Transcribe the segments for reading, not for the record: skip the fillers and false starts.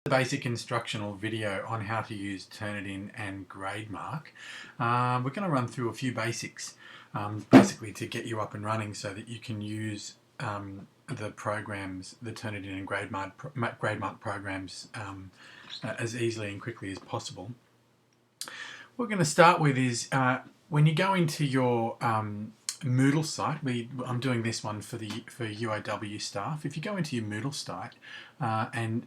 The basic instructional video on how to use Turnitin and Grademark. We're going to run through a few basics basically to get you up and running so that you can use the programs, the Turnitin and Grademark programs as easily and quickly as possible. What we're going to start with is when you go into your Moodle site, I'm doing this one for UOW staff. If you go into your Moodle site and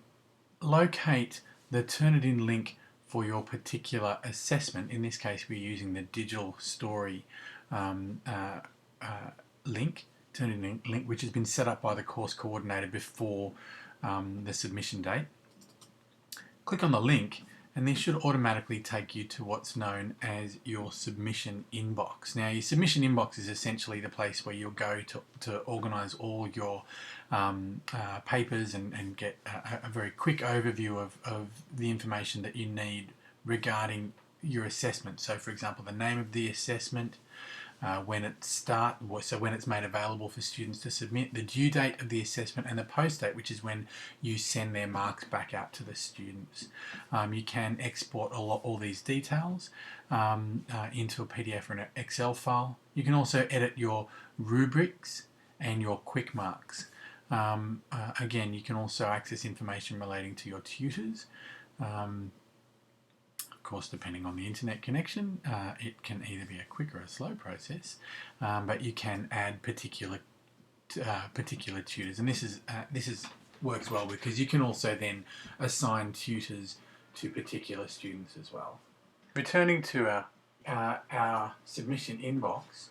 locate the Turnitin link for your particular assessment. In this case, we're using the digital story link, Turnitin link, which has been set up by the course coordinator before the submission date. Click on the link and this should automatically take you to what's known as your submission inbox. Now, your submission inbox is essentially the place where you'll go to organise all your papers and get a very quick overview of the information that you need regarding your assessment. So, for example, the name of the assessment, when it starts, so when it's made available for students to submit, the due date of the assessment, and the post date, which is when you send their marks back out to the students. You can export all these details into a PDF or an Excel file. You can also edit your rubrics and your Quickmarks. Again, you can also access information relating to your tutors. Of course, depending on the internet connection, it can either be a quick or a slow process, but you can add particular tutors, and this works well because you can also then assign tutors to particular students as well. Returning to our submission inbox,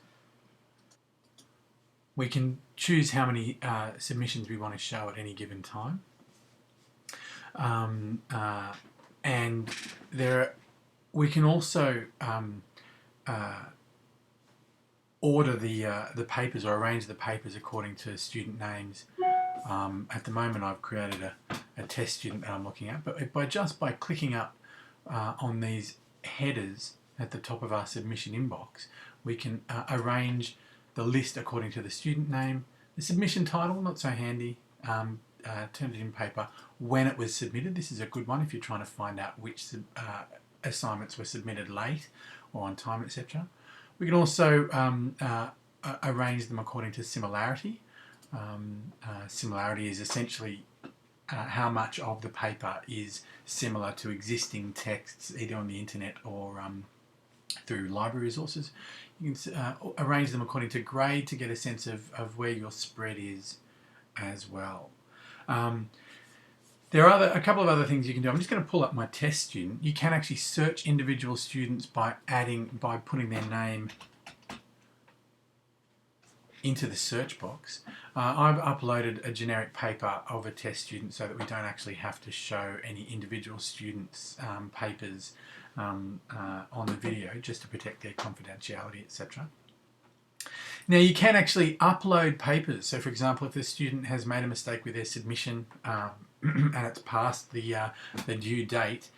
we can choose how many submissions we want to show at any given time, and we can also order the papers or arrange the papers according to student names. At the moment, I've created a test student that I'm looking at, but by clicking up on these headers at the top of our submission inbox, we can arrange the list according to the student name, the submission title, not so handy, Turnitin paper, when it was submitted. This is a good one if you're trying to find out which assignments were submitted late or on time, etc. We can also arrange them according to similarity. Similarity is essentially how much of the paper is similar to existing texts, either on the internet or through library resources. You can arrange them according to grade to get a sense of where your spread is as well. There are a couple of other things you can do. I'm just going to pull up my test student. You can actually search individual students by putting their name into the search box. I've uploaded a generic paper of a test student so that we don't actually have to show any individual students' papers on the video, just to protect their confidentiality, etc. Now, you can actually upload papers. So, for example, if the student has made a mistake with their submission and it's past the due date,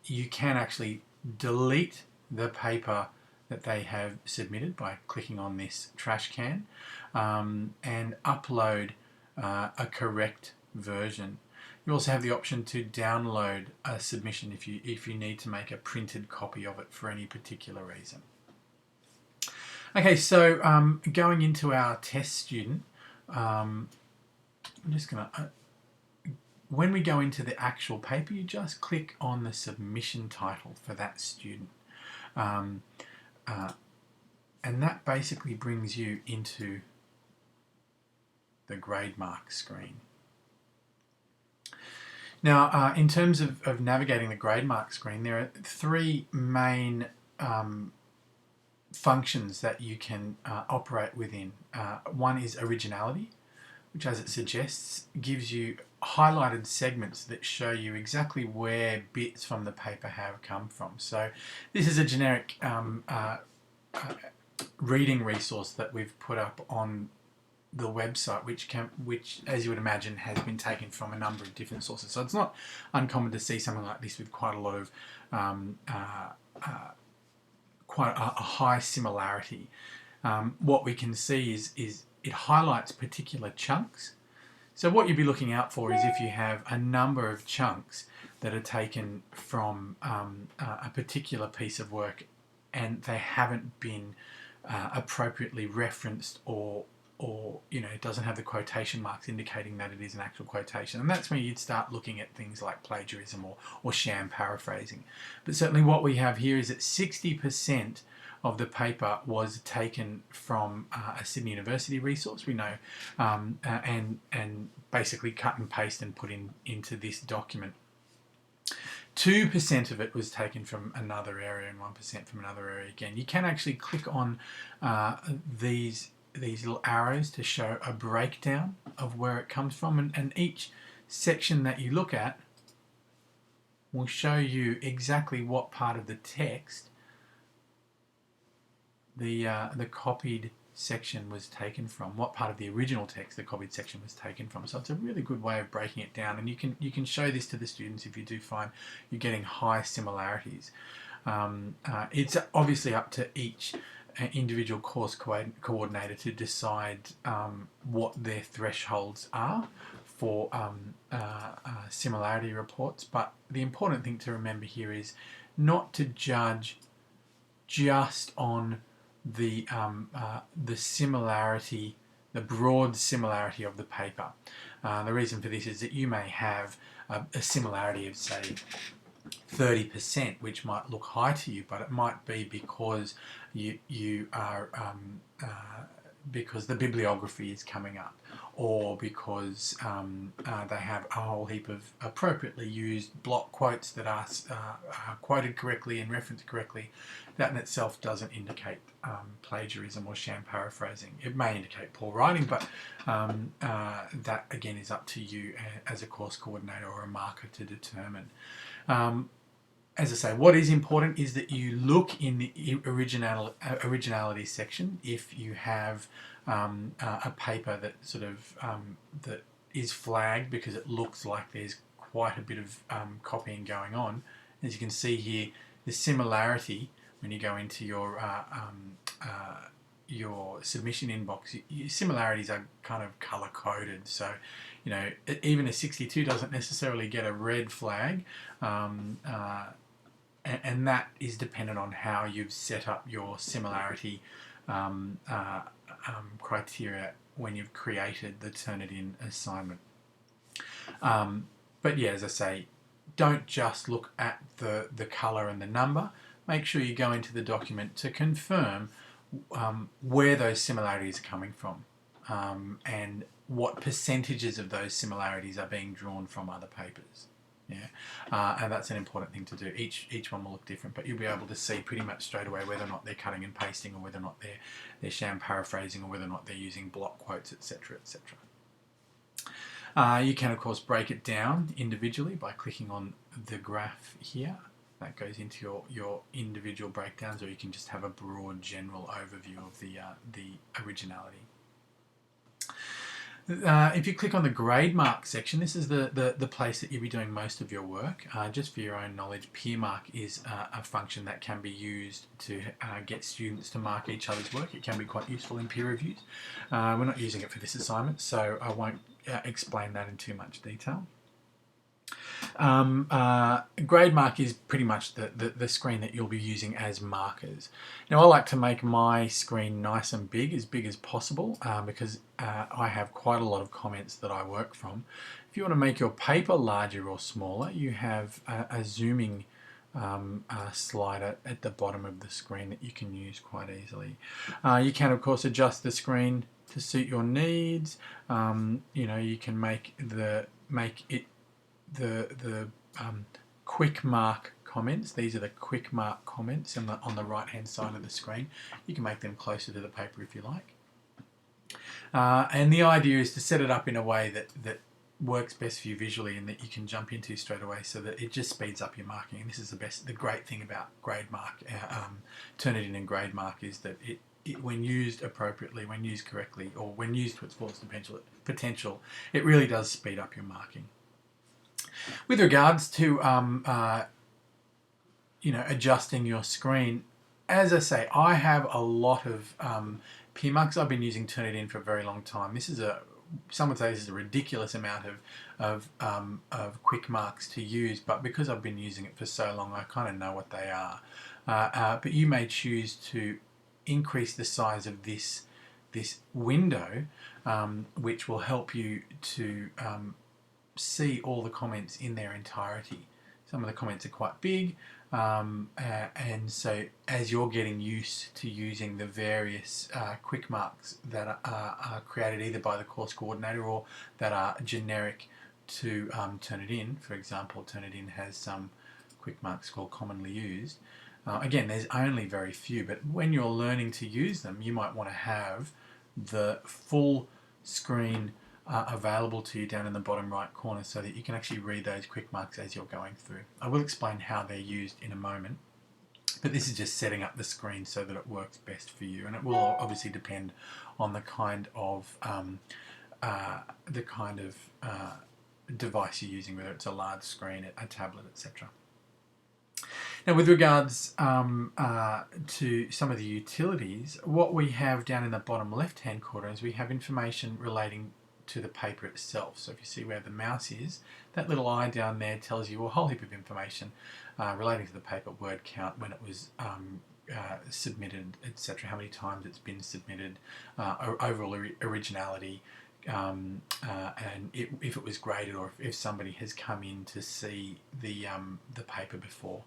you can actually delete the paper that they have submitted by clicking on this trash can and upload a correct version. You also have the option to download a submission if you need to make a printed copy of it for any particular reason. Okay, so going into our test student, I'm just going to, when we go into the actual paper, you just click on the submission title for that student. And that basically brings you into the Grademark screen. Now, in terms of navigating the Grademark screen, there are three main functions that you can operate within. One is originality, which, as it suggests, gives you highlighted segments that show you exactly where bits from the paper have come from. So this is a generic reading resource that we've put up on the website, which, as you would imagine, has been taken from a number of different sources. So it's not uncommon to see something like this with quite a lot of quite a high similarity. What we can see is it highlights particular chunks. So what you'd be looking out for is if you have a number of chunks that are taken from a particular piece of work and they haven't been appropriately referenced, or it doesn't have the quotation marks indicating that it is an actual quotation. And that's when you'd start looking at things like plagiarism or sham paraphrasing. But certainly what we have here is that 60% of the paper was taken from a Sydney University resource, we know, and basically cut and paste and put into this document. 2% of it was taken from another area and 1% from another area again. You can actually click on these little arrows to show a breakdown of where it comes from, and each section that you look at will show you exactly what part of the text the copied section was taken from, what part of the original text the copied section was taken from. So it's a really good way of breaking it down, and you can show this to the students if you do find you're getting high similarities. It's obviously up to each individual course coordinator to decide what their thresholds are for similarity reports, but the important thing to remember here is not to judge just on the similarity, the broad similarity of the paper. The reason for this is that you may have a similarity of, say, 30%, which might look high to you, but it might be because you are because the bibliography is coming up, or because they have a whole heap of appropriately used block quotes that are quoted correctly and referenced correctly. That in itself doesn't indicate plagiarism or sham paraphrasing. It may indicate poor writing, but that again is up to you as a course coordinator or a marker to determine. As I say, what is important is that you look in the originality section if you have a paper that sort of that is flagged because it looks like there's quite a bit of copying going on. As you can see here, the similarity when you go into your submission inbox, your similarities are kind of color coded. So, even a 62 doesn't necessarily get a red flag. And that is dependent on how you've set up your similarity criteria when you've created the Turnitin assignment. But yeah, as I say, don't just look at the colour and the number. Make sure you go into the document to confirm where those similarities are coming from and what percentages of those similarities are being drawn from other papers. Yeah, and that's an important thing to do. Each one will look different, but you'll be able to see pretty much straight away whether or not they're cutting and pasting, or whether or not they're sham paraphrasing, or whether or not they're using block quotes, etc., etc. You can of course break it down individually by clicking on the graph here. That goes into your individual breakdowns, or you can just have a broad general overview of the originality. If you click on the Grademark section, this is the place that you'll be doing most of your work. Just for your own knowledge, Peermark is a function that can be used to get students to mark each other's work. It can be quite useful in peer reviews. We're not using it for this assignment, so I won't explain that in too much detail. Grademark is pretty much the screen that you'll be using as markers. Now I like to make my screen nice and big as possible because I have quite a lot of comments that I work from. If you want to make your paper larger or smaller, you have a zooming slider at the bottom of the screen that you can use quite easily. You can of course adjust the screen to suit your needs. You can make it the Quickmark comments. These are the Quickmark comments on the right hand side of the screen. You can make them closer to the paper if you like. And the idea is to set it up in a way that works best for you visually and that you can jump into straight away, so that it just speeds up your marking. And this is the great thing about Grademark, Turnitin and Grademark, is that it when used appropriately, when used correctly, or when used to its fullest potential, it really does speed up your marking. With regards to adjusting your screen, as I say, I have a lot of Peermarks. I've been using Turnitin for a very long time. This is some would say this is a ridiculous amount of Quickmarks to use, but because I've been using it for so long, I kind of know what they are. But you may choose to increase the size of this window, which will help you to see all the comments in their entirety. Some of the comments are quite big, and so as you're getting used to using the various Quickmarks that are created either by the course coordinator or that are generic to Turnitin, for example, Turnitin has some Quickmarks called commonly used. Again, there's only very few, but when you're learning to use them, you might want to have the full screen available to you down in the bottom right corner so that you can actually read those Quickmarks as you're going through. I will explain how they're used in a moment, but this is just setting up the screen so that it works best for you, and it will obviously depend on the kind of device you're using, whether it's a large screen, a tablet, etc. Now, with regards to some of the utilities, what we have down in the bottom left-hand corner is we have information relating to the paper itself. So if you see where the mouse is, that little eye down there tells you a whole heap of information relating to the paper: word count, when it was submitted, etc., how many times it's been submitted, overall originality, and if it was graded, or if somebody has come in to see the paper before.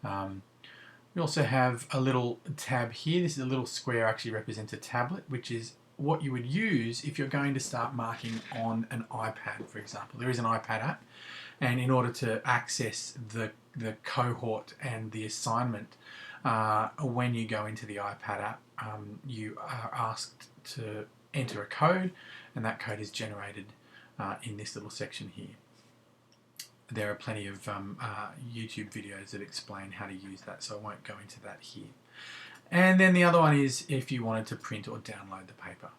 We also have a little tab here. This is a little square, actually represents a tablet, which is what you would use if you're going to start marking on an iPad, for example. There is an iPad app, and in order to access the cohort and the assignment, when you go into the iPad app, you are asked to enter a code, and that code is generated in this little section here. There are plenty of YouTube videos that explain how to use that, so I won't go into that here. And then the other one is if you wanted to print or download the paper.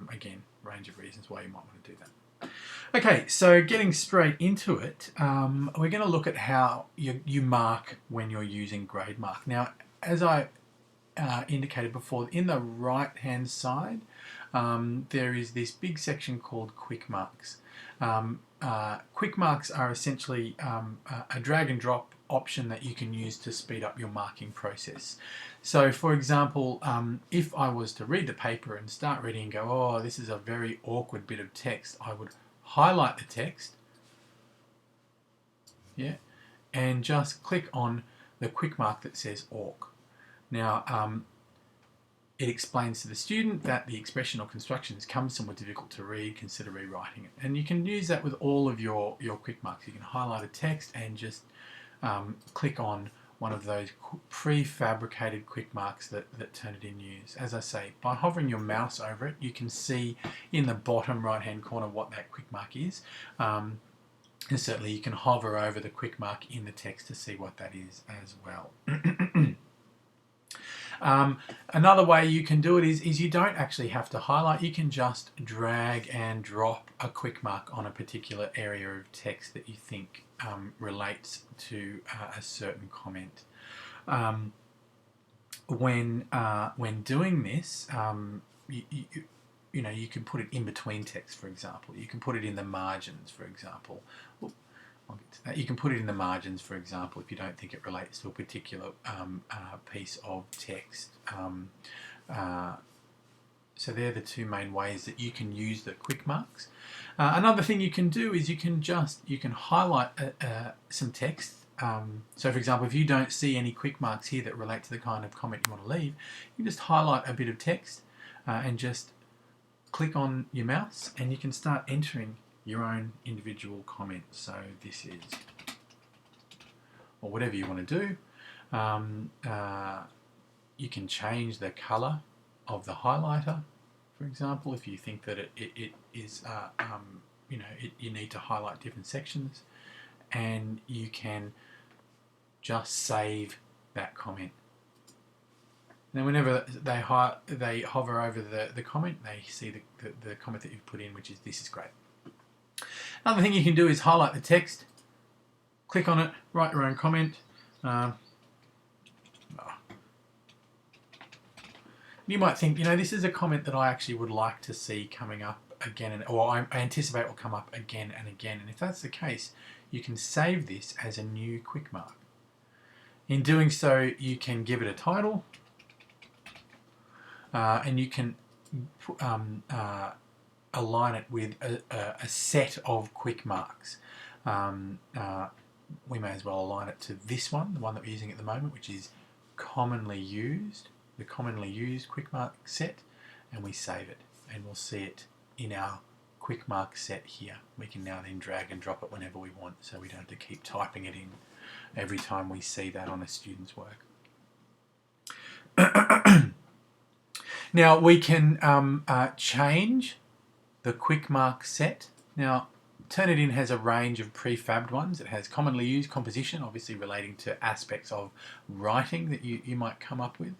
Again, range of reasons why you might want to do that. Okay, so getting straight into it, we're going to look at how you mark when you're using Grademark. Now, as I indicated before, in the right-hand side, there is this big section called Quickmarks. Quickmarks are essentially a drag and drop option that you can use to speed up your marking process. So for example, if I was to read the paper and start reading and go, oh, this is a very awkward bit of text, I would highlight the text, yeah, and just click on the Quickmark that says awk. Now, it explains to the student that the expression or construction has come somewhat difficult to read, consider rewriting it. And you can use that with all of your Quickmarks. You can highlight a text and just click on one of those prefabricated Quickmarks that Turnitin use. As I say, by hovering your mouse over it, you can see in the bottom right-hand corner what that Quickmark is. And certainly you can hover over the Quickmark in the text to see what that is as well. Another way you can do it is you don't actually have to highlight. You can just drag and drop a Quickmark on a particular area of text that you think relates to a certain comment. When doing this, you know, you can put it in between text, for example. You can put it in the margins, for example. I'll get to that. You can put it in the margins, for example, if you don't think it relates to a particular piece of text. So they're the two main ways that you can use the Quickmarks. Another thing you can do is you can highlight some text. So for example, if you don't see any Quickmarks here that relate to the kind of comment you want to leave, you can just highlight a bit of text and just click on your mouse, and you can start entering your own individual comments. So this is, or whatever you want to do. You can change the color of the highlighter, for example, if you think that it is, you know, you need to highlight different sections, and you can just save that comment. Then whenever they hover over the comment, they see the comment that you've put in, which is, this is great. Another thing you can do is highlight the text, click on it, write your own comment. You might think, you know, this is a comment that I actually would like to see coming up again, or I anticipate will come up again and again. And if that's the case, you can save this as a new Quickmark. In doing so, you can give it a title, and you can align it with a set of Quickmarks. We may as well align it to this one, the one that we're using at the moment, which is commonly used, the commonly used Quickmark set, and we save it, and we'll see it in our Quickmark set here. We can now then drag and drop it whenever we want, so we don't have to keep typing it in every time we see that on a student's work. Now we can change the Quickmark set. Now Turnitin has a range of prefabbed ones. It has commonly used, composition, obviously relating to aspects of writing that you might come up with.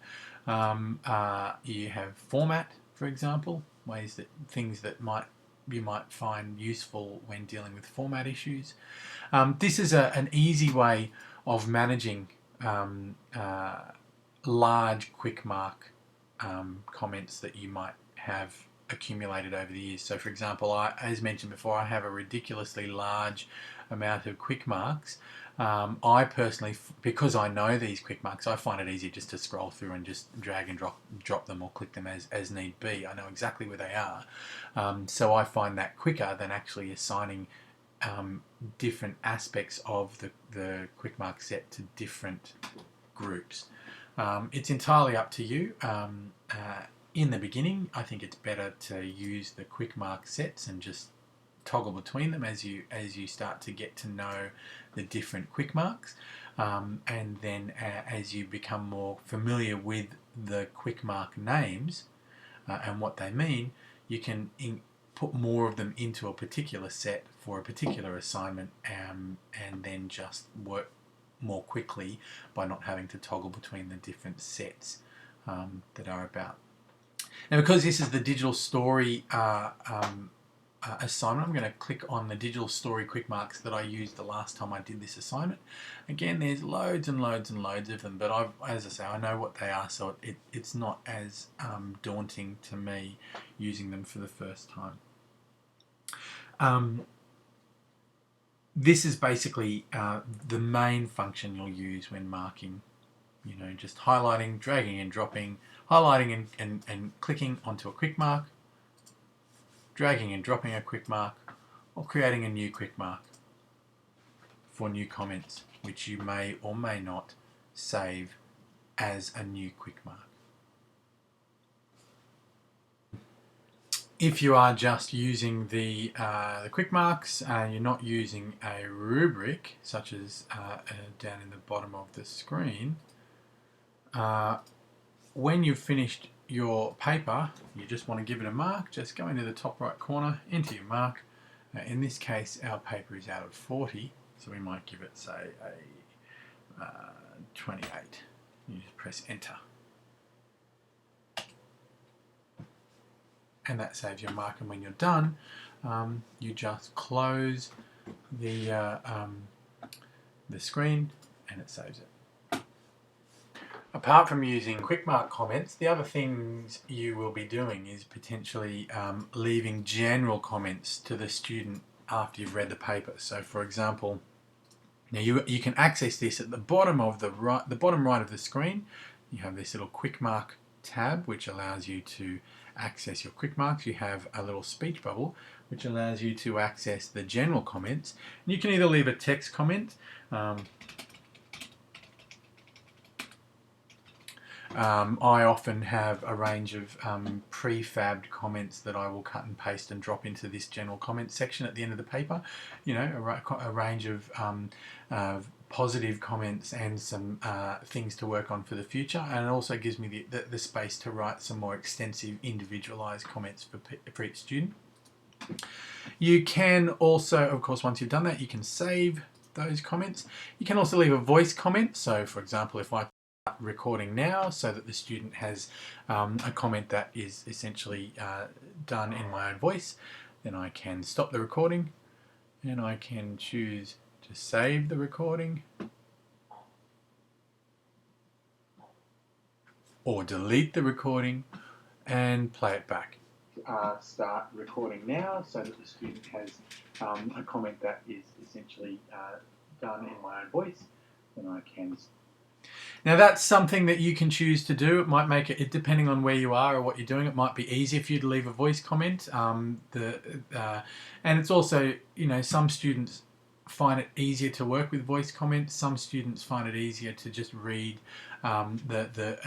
You have format, for example, things that you might find useful when dealing with format issues. This is an easy way of managing large Quickmark comments that you might have accumulated over the years. So for example, as mentioned before, I have a ridiculously large amount of Quickmarks. I personally, because I know these Quickmarks, I find it easy just to scroll through and just drag and drop them or click them as need be. I know exactly where they are. So I find that quicker than actually assigning different aspects of the Quickmark set to different groups. It's entirely up to you. In the beginning, I think it's better to use the Quickmark sets and just toggle between them as you start to get to know the different Quickmarks, and then as you become more familiar with the Quickmark names and what they mean, you can put more of them into a particular set for a particular assignment, and then just work more quickly by not having to toggle between the different sets that are about. Now, because this is the digital story assignment, I'm going to click on the digital story Quickmarks that I used the last time I did this assignment. Again, there's loads and loads and loads of them, but as I say, I know what they are, so it's not as daunting to me using them for the first time. This is basically the main function you'll use when marking, just highlighting, dragging and dropping, highlighting and clicking onto a Quickmark, dragging and dropping a Quickmark, or creating a new Quickmark for new comments, which you may or may not save as a new Quickmark. If you are just using the Quickmarks and you're not using a rubric, such as down in the bottom of the screen, when you've finished your paper, you just want to give it a mark, just go into the top right corner, enter your mark. In this case, our paper is out of 40, so we might give it, say, a 28. You just press enter. And that saves your mark, and when you're done, you just close the screen and it saves it. Apart from using Quickmark comments, the other things you will be doing is potentially leaving general comments to the student after you've read the paper. So for example, now you can access this at the bottom of the bottom right of the screen. You have this little Quickmark tab which allows you to access your Quickmarks. You have a little speech bubble which allows you to access the general comments. And you can either leave a text comment. I often have a range of prefabbed comments that I will cut and paste and drop into this general comment section at the end of the paper. A range of positive comments and some things to work on for the future, and it also gives me the space to write some more extensive individualized comments for each student. You can also, of course, once you've done that, you can save those comments. You can also leave a voice comment. So for example, if I recording now so that the student has a comment that is essentially done in my own voice, then I can stop the recording and I can choose to save the recording or delete the recording and play it back. start recording now so that the student has a comment that is essentially done in my own voice, then I can. Now that's something that you can choose to do. It might make it, depending on where you are or what you're doing, it might be easier for you to leave a voice comment. And it's also, you know, some students find it easier to work with voice comments. Some students find it easier to just read the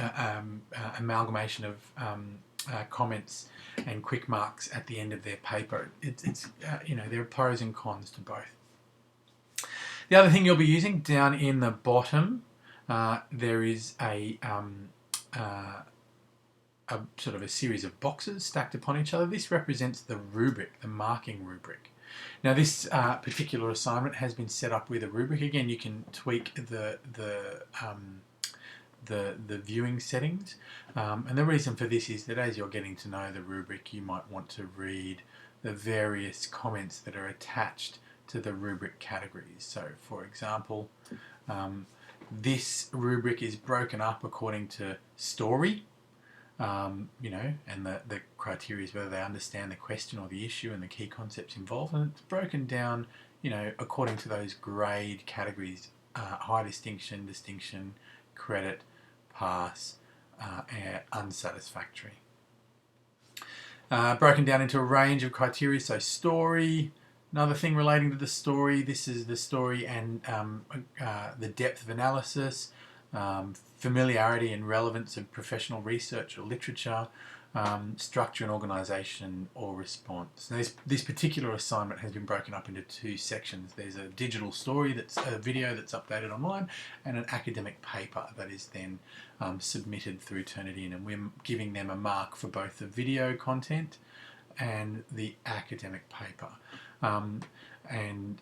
amalgamation of comments and quick marks at the end of their paper. It's you know, there are pros and cons to both. The other thing you'll be using down in the bottom, there is a sort of a series of boxes stacked upon each other. This represents the rubric, the marking rubric. Now this particular assignment has been set up with a rubric. Again, you can tweak the viewing settings, and the reason for this is that as you're getting to know the rubric, you might want to read the various comments that are attached to the rubric categories. So for example, this rubric is broken up according to story, you know, and the criteria is whether they understand the question or the issue and the key concepts involved, and it's broken down, you know, according to those grade categories: high distinction, distinction, credit, pass, and unsatisfactory. Broken down into a range of criteria, so story. Another thing relating to the story, this is the story and the depth of analysis, familiarity and relevance of professional research or literature, structure and organisation or response. Now this particular assignment has been broken up into two sections. There's a digital story, that's a video that's updated online, and an academic paper that is then submitted through Turnitin, and we're giving them a mark for both the video content and the academic paper. And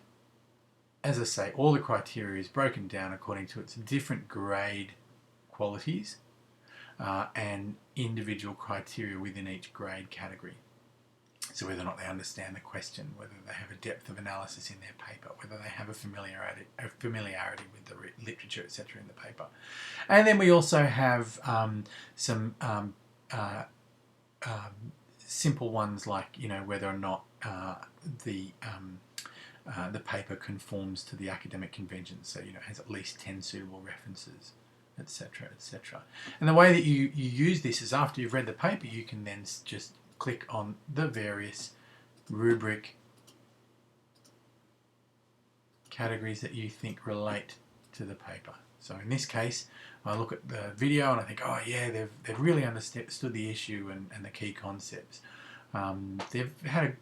as I say, all the criteria is broken down according to its different grade qualities and individual criteria within each grade category. So whether or not they understand the question, whether they have a depth of analysis in their paper, whether they have a familiarity with the literature, etc. in the paper. And then we also have some simple ones like, you know, whether or not the paper conforms to the academic conventions, so, you know, has at least 10 suitable references, etc., etc. And the way that you use this is after you've read the paper, you can then just click on the various rubric categories that you think relate to the paper. So in this case, I look at the video and I think, oh yeah, they've really understood the issue and the key concepts. They've had a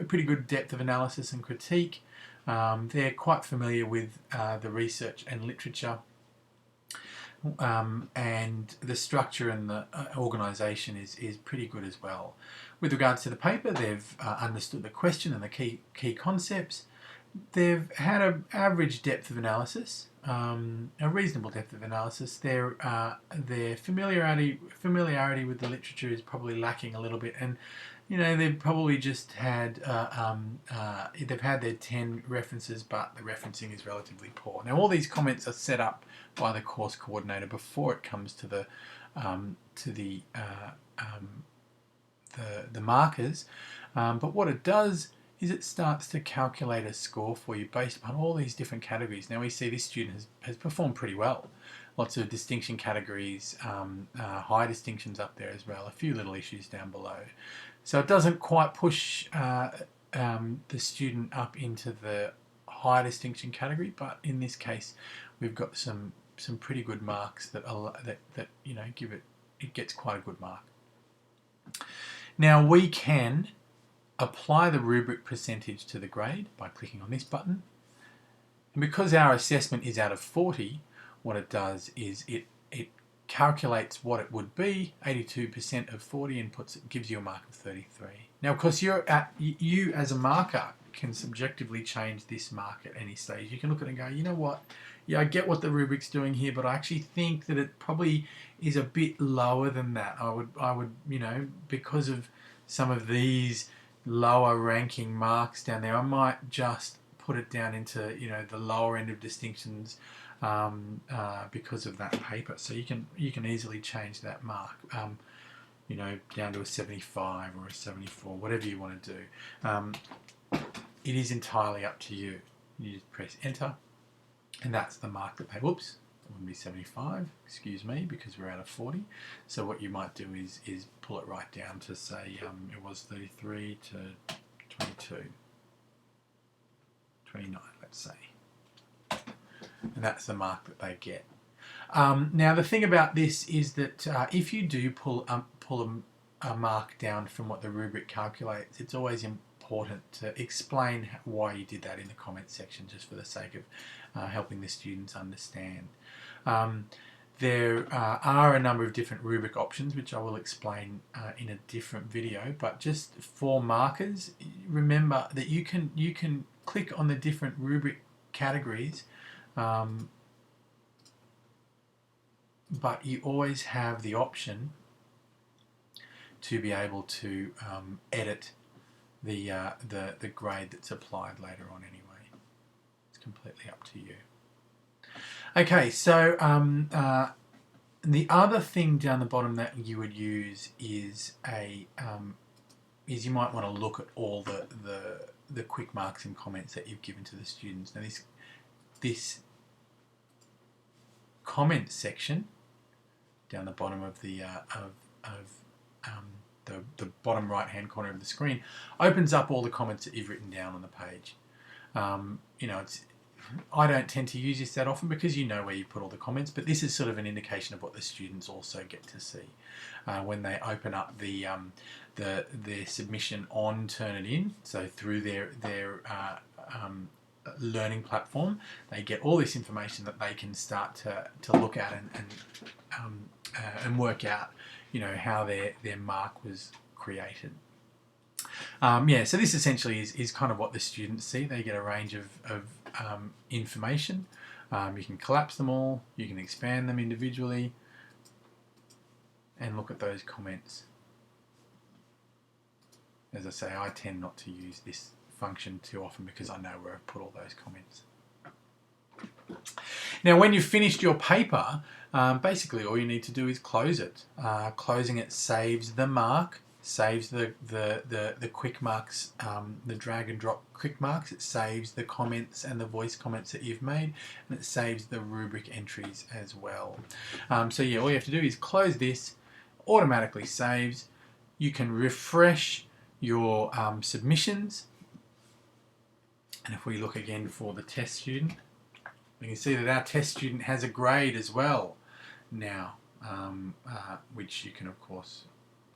pretty good depth of analysis and critique. They're quite familiar with the research and literature. And the structure and the organisation is pretty good as well. With regards to the paper, they've understood the question and the key concepts. They've had an average depth of analysis, a reasonable depth of analysis. Their familiarity with the literature is probably lacking a little bit, and you know, they've probably just had they've had their 10 references, but the referencing is relatively poor. Now all these comments are set up by the course coordinator before it comes to the markers, but what it does is it starts to calculate a score for you based upon all these different categories. Now we see this student has performed pretty well. Lots of distinction categories, high distinctions up there as well, a few little issues down below. So it doesn't quite push the student up into the high distinction category, but in this case we've got some pretty good marks that you know, it gets quite a good mark. Now we can apply the rubric percentage to the grade by clicking on this button, and because our assessment is out of 40, what it does is it calculates what it would be, 82% of 40, and gives you a mark of 33. Now of course you as a marker can subjectively change this mark at any stage. You can look at it and go, you know what, yeah, I get what the rubric's doing here, but I actually think that it probably is a bit lower than that. I would, you know, because of some of these lower ranking marks down there, I might just put it down into, you know, the lower end of distinctions because of that paper. So you can easily change that mark. you know, down to a 75 or a 74, whatever you want to do. It is entirely up to you. You just press enter, and that's the mark that they, whoops, it wouldn't be 75, excuse me, because we're out of 40. So what you might do is pull it right down to say it was 33 to 22, 29, let's say. And that's the mark that they get. Now the thing about this is that if you do pull a mark down from what the rubric calculates, it's always important to explain why you did that in the comments section, just for the sake of helping the students understand. There are a number of different rubric options, which I will explain in a different video, but just for markers, remember that you can click on the different rubric categories, but you always have the option to be able to edit the grade that's applied later on anyway. It's completely up to you. Okay, so the other thing down the bottom that you would use is is you might want to look at all the quick marks and comments that you've given to the students. Now this comment section down the bottom of the bottom right hand corner of the screen opens up all the comments that you've written down on the page. You know, I don't tend to use this that often because you know where you put all the comments, but this is sort of an indication of what the students also get to see when they open up their submission on Turnitin. So through their learning platform, they get all this information that they can start to look at and work out, you know, how their mark was created. Yeah, so this essentially is kind of what the students see. They get a range of information. You can collapse them all, you can expand them individually, and look at those comments. As I say, I tend not to use this function too often because I know where I've put all those comments. Now when you've finished your paper, basically all you need to do is close it. Closing it saves the mark, saves the quick marks, the drag and drop quick marks. It saves the comments and the voice comments that you've made, and it saves the rubric entries as well. So yeah, all you have to do is close this, automatically saves. You can refresh your submissions, and if we look again for the test student, we can see that our test student has a grade as well now, which you can of course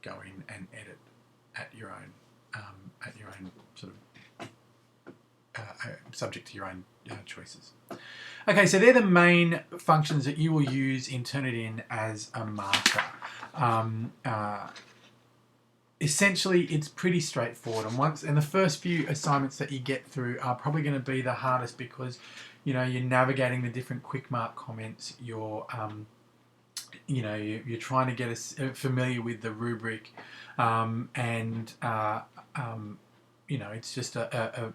go in and edit at your own sort of subject to your own choices. Okay, so they're the main functions that you will use in Turnitin as a marker. Essentially, it's pretty straightforward, and the first few assignments that you get through are probably going to be the hardest because, you know, you're navigating the different quick mark comments. You're you're trying to get familiar with the rubric, you know, it's just a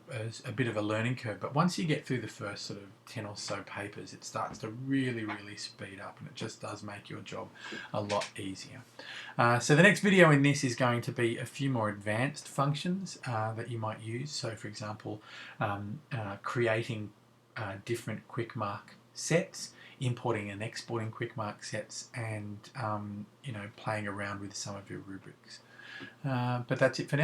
bit of a learning curve. But once you get through the first sort of 10 or so papers, it starts to really speed up, and it just does make your job a lot easier. So the next video in this is going to be a few more advanced functions that you might use. So for example, creating different quick mark sets, importing and exporting quick mark sets, and you know, playing around with some of your rubrics. But that's it for now.